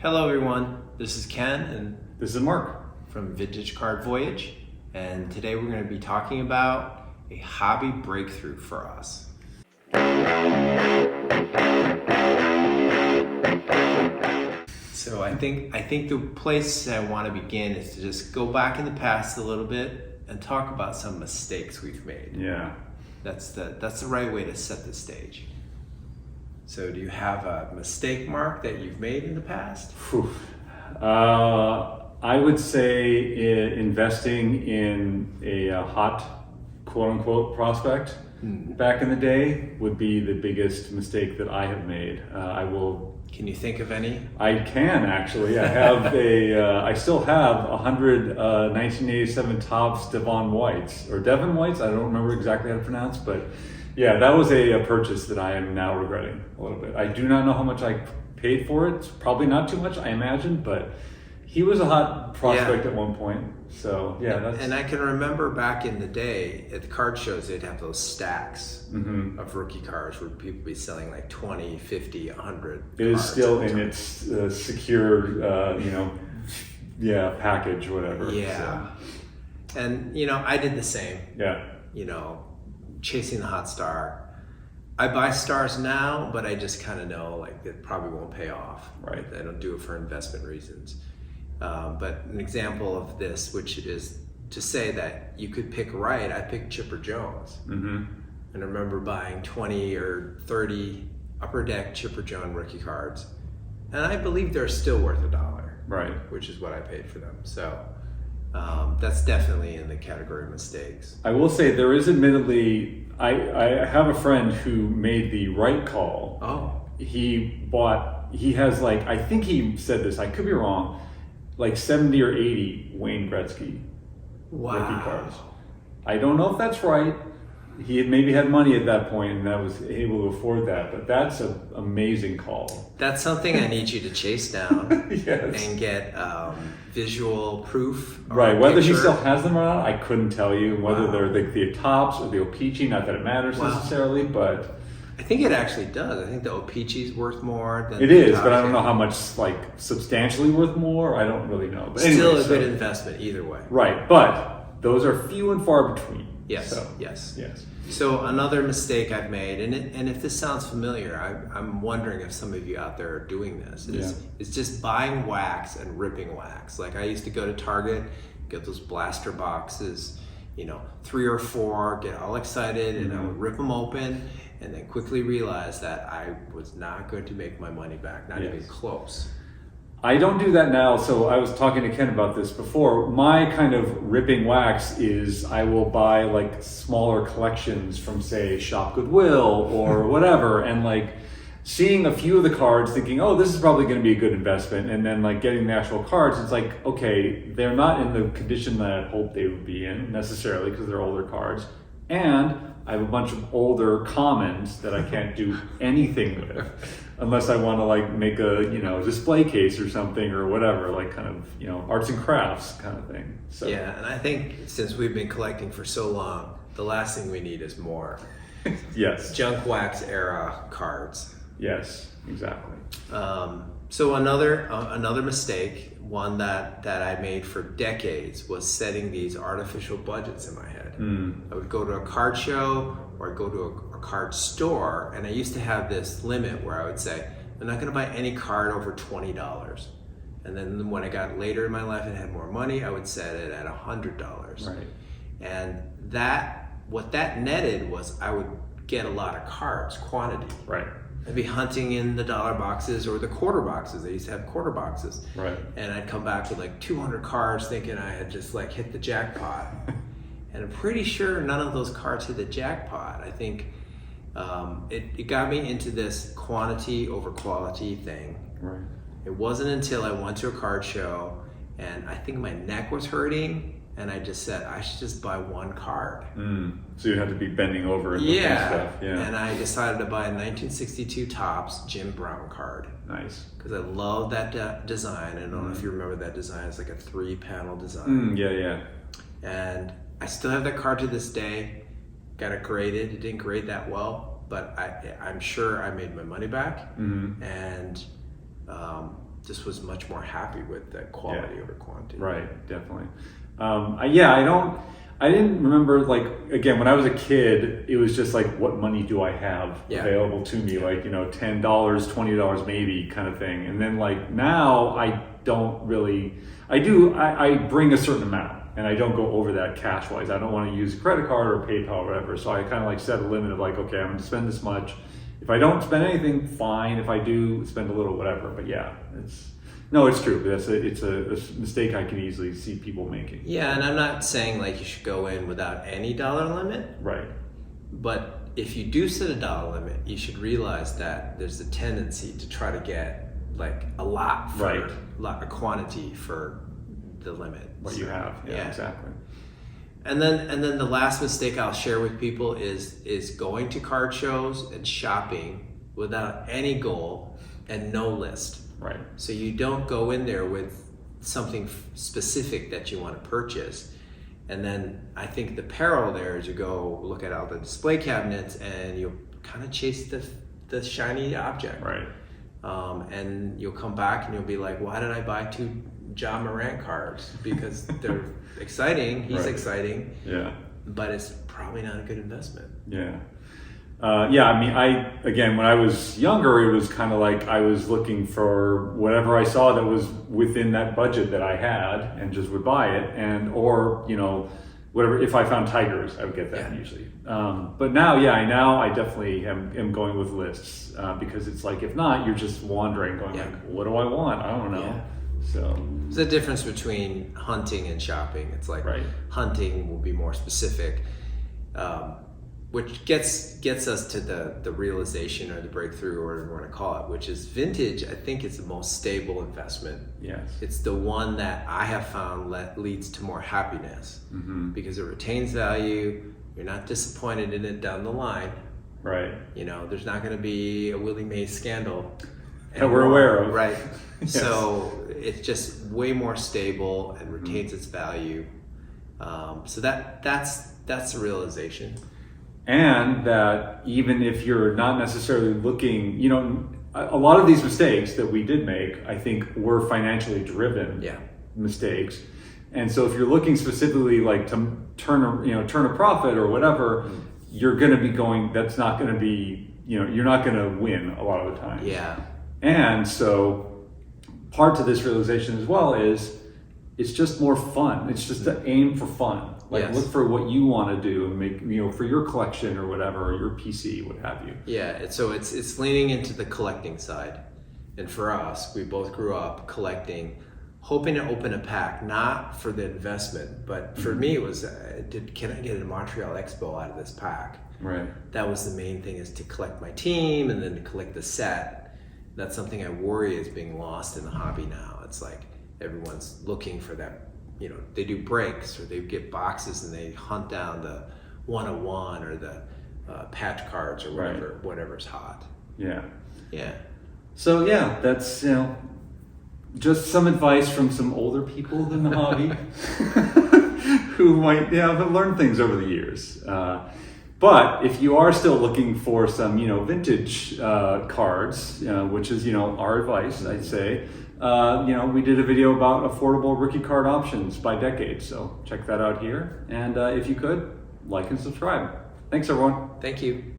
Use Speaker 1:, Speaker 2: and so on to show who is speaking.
Speaker 1: Hello everyone, this is Ken and
Speaker 2: This is Mark.
Speaker 1: from Vintage Card Voyage, and today we're going to be talking about a hobby breakthrough for us. So I think the place I want to begin is to just go back in the past a little bit and talk about some mistakes we've made.
Speaker 2: Yeah.
Speaker 1: That's the right way to set the stage. So do you have a mistake, Mark, that you've made in the past?
Speaker 2: I would say investing in a hot, quote unquote, prospect back in the day would be the biggest mistake that I have made.
Speaker 1: Can you think of any?
Speaker 2: I can actually. I have I still have 100 1987 Topps Devon Whites, or Devon Whites. I don't remember exactly how to pronounce, but yeah, that was a purchase that I am now regretting a little bit. I do not know how much I paid for it. It's probably not too much, I imagine, but he was a hot prospect at one point. So yeah,
Speaker 1: And I can remember back in the day at the card shows, they'd have those stacks of rookie cards where people would be selling like 20, 50, 100.
Speaker 2: It is still in its secure, package, whatever.
Speaker 1: Yeah. So. And, I did the same.
Speaker 2: Yeah.
Speaker 1: Chasing the hot star. I buy stars now, but I just kind of know like it probably won't pay off.
Speaker 2: Right.
Speaker 1: I don't do it for investment reasons. But an example of this, which is to say that you could pick right, I picked Chipper Jones. And I remember buying 20 or 30 Upper Deck Chipper Jones rookie cards. And I believe they're still worth $1.
Speaker 2: Right.
Speaker 1: Which is what I paid for them. So that's definitely in the category of mistakes.
Speaker 2: I will say there is admittedly, I have a friend who made the right call.
Speaker 1: Oh.
Speaker 2: He has like, I think he said this, I could be wrong, like 70 or 80 Wayne Gretzky rookie cards. I don't know if that's right. He had maybe had money at that point and that was able to afford that, but that's an amazing call.
Speaker 1: That's something I need you to chase down
Speaker 2: Yes.
Speaker 1: and get visual proof.
Speaker 2: Right, whether he
Speaker 1: picture.
Speaker 2: still has them or not, I couldn't tell you. Whether they're the Topps or the O-Pee-Chee, not that it matters necessarily, but
Speaker 1: I think it actually does. I think the O-Pee-Chee is worth more than
Speaker 2: it is, but I don't know how much, like, substantially worth more. I don't really know. But
Speaker 1: still
Speaker 2: anyway,
Speaker 1: a good investment either way.
Speaker 2: Right, but those are few and far between.
Speaker 1: Yes,
Speaker 2: So,
Speaker 1: yes.
Speaker 2: yes.
Speaker 1: So another mistake I've made, and if this sounds familiar, I'm wondering if some of you out there are doing this, is just buying wax and ripping wax. Like I used to go to Target, get those blaster boxes, 3 or 4, get all excited, and I would rip them open, and then quickly realize that I was not going to make my money back, not even close.
Speaker 2: I don't do that now, so I was talking to Ken about this before. My kind of ripping wax is I will buy like smaller collections from, say, Shop Goodwill or whatever, and like seeing a few of the cards thinking, oh, this is probably going to be a good investment, and then like getting the actual cards, it's like, okay, they're not in the condition that I hoped they would be in necessarily because they're older cards, and I have a bunch of older commons that I can't do anything with unless I want to like make a display case or something or whatever, like kind of arts and crafts kind of thing. So
Speaker 1: yeah, and I think since we've been collecting for so long, the last thing we need is more
Speaker 2: yes,
Speaker 1: junk wax era cards.
Speaker 2: Yes, exactly.
Speaker 1: So another mistake, one that I made for decades, was setting these artificial budgets in my head. I would go to a card show or I'd go to a card store, and I used to have this limit where I would say, I'm not going to buy any card over $20. And then when I got later in my life and had more money, I would set it at $100.
Speaker 2: Right.
Speaker 1: And what that netted was I would get a lot of cards, quantity.
Speaker 2: Right.
Speaker 1: I'd be hunting in the dollar boxes or the quarter boxes. They used to have quarter boxes.
Speaker 2: Right.
Speaker 1: And I'd come back with like 200 cards thinking I had just like hit the jackpot. And I'm pretty sure none of those cards hit the jackpot. I think it got me into this quantity over quality thing.
Speaker 2: Right.
Speaker 1: It wasn't until I went to a card show and I think my neck was hurting, and I just said I should just buy one card.
Speaker 2: So you'd have to be bending over and looking at stuff. Yeah.
Speaker 1: And I decided to buy a 1962 Topps Jim Brown card.
Speaker 2: Nice.
Speaker 1: Because I love that design. I don't know if you remember that design. It's like a 3-panel design.
Speaker 2: Yeah.
Speaker 1: And I still have that card to this day. Got it graded. It didn't grade that well, but I'm sure I made my money back. And just was much more happy with the quality over quantity.
Speaker 2: Right, definitely. I didn't remember, like, again, when I was a kid, it was just like, what money do I have available to me? Like, $10, $20 maybe kind of thing. And then like now I don't really, I bring a certain amount and I don't go over that cash wise. I don't want to use a credit card or PayPal or whatever. So I kind of like set a limit of like, okay, I'm going to spend this much. If I don't spend anything, fine. If I do spend a little, whatever. But yeah, it's true. It's a mistake I can easily see people making.
Speaker 1: Yeah, and I'm not saying like you should go in without any dollar limit.
Speaker 2: Right.
Speaker 1: But if you do set a dollar limit, you should realize that there's a tendency to try to get like a lot for a quantity for the limit.
Speaker 2: What you have. Yeah, exactly.
Speaker 1: And then the last mistake I'll share with people is going to card shows and shopping without any goal and no list.
Speaker 2: Right.
Speaker 1: So you don't go in there with something specific that you want to purchase. And then I think the peril there is you go look at all the display cabinets and you'll kind of chase the shiny object.
Speaker 2: Right.
Speaker 1: And you'll come back and you'll be like, why did I buy 2 John Morant cards? Because they're exciting. He's exciting.
Speaker 2: Yeah.
Speaker 1: But it's probably not a good investment.
Speaker 2: Yeah. Again, when I was younger, it was kind of like I was looking for whatever I saw that was within that budget that I had and just would buy it. Or, whatever, if I found tigers, I would get that usually. But now I definitely am going with lists because it's like, if not, you're just wandering going like, what do I want? I don't know. Yeah. So
Speaker 1: there's a difference between hunting and shopping. It's like hunting will be more specific. Which gets us to the realization or the breakthrough or whatever you want to call it, which is vintage. I think it's the most stable investment.
Speaker 2: Yes.
Speaker 1: It's the one that I have found leads to more happiness because it retains value. You're not disappointed in it down the line.
Speaker 2: Right.
Speaker 1: There's not going to be a Willie Mays scandal
Speaker 2: that we're aware of.
Speaker 1: Right.
Speaker 2: Yes.
Speaker 1: So it's just way more stable and retains its value. So that's the realization.
Speaker 2: And that even if you're not necessarily looking, a lot of these mistakes that we did make, I think were financially driven mistakes. And so if you're looking specifically like to turn a profit or whatever, you're going to be that's not going to be, you're not going to win a lot of the time.
Speaker 1: Yeah.
Speaker 2: And so part to this realization as well is it's just more fun. It's just to aim for fun. Like look for what you want to do and make, for your collection or whatever, or your PC, what have you.
Speaker 1: Yeah, so it's leaning into the collecting side. And for us, we both grew up collecting, hoping to open a pack, not for the investment, but for me it was, can I get a Montreal Expo out of this pack?
Speaker 2: Right.
Speaker 1: That was the main thing, is to collect my team and then to collect the set. That's something I worry is being lost in the hobby now. It's like everyone's looking for that. They do breaks or they get boxes and they hunt down the 101 or the patch cards or whatever's hot.
Speaker 2: Yeah.
Speaker 1: Yeah.
Speaker 2: So that's just some advice from some older people in the hobby who might have learned things over the years. But if you are still looking for some vintage cards, which is our advice, I'd say. We did a video about affordable rookie card options by decade, so check that out here. And if you could, like and subscribe. Thanks, everyone.
Speaker 1: Thank you.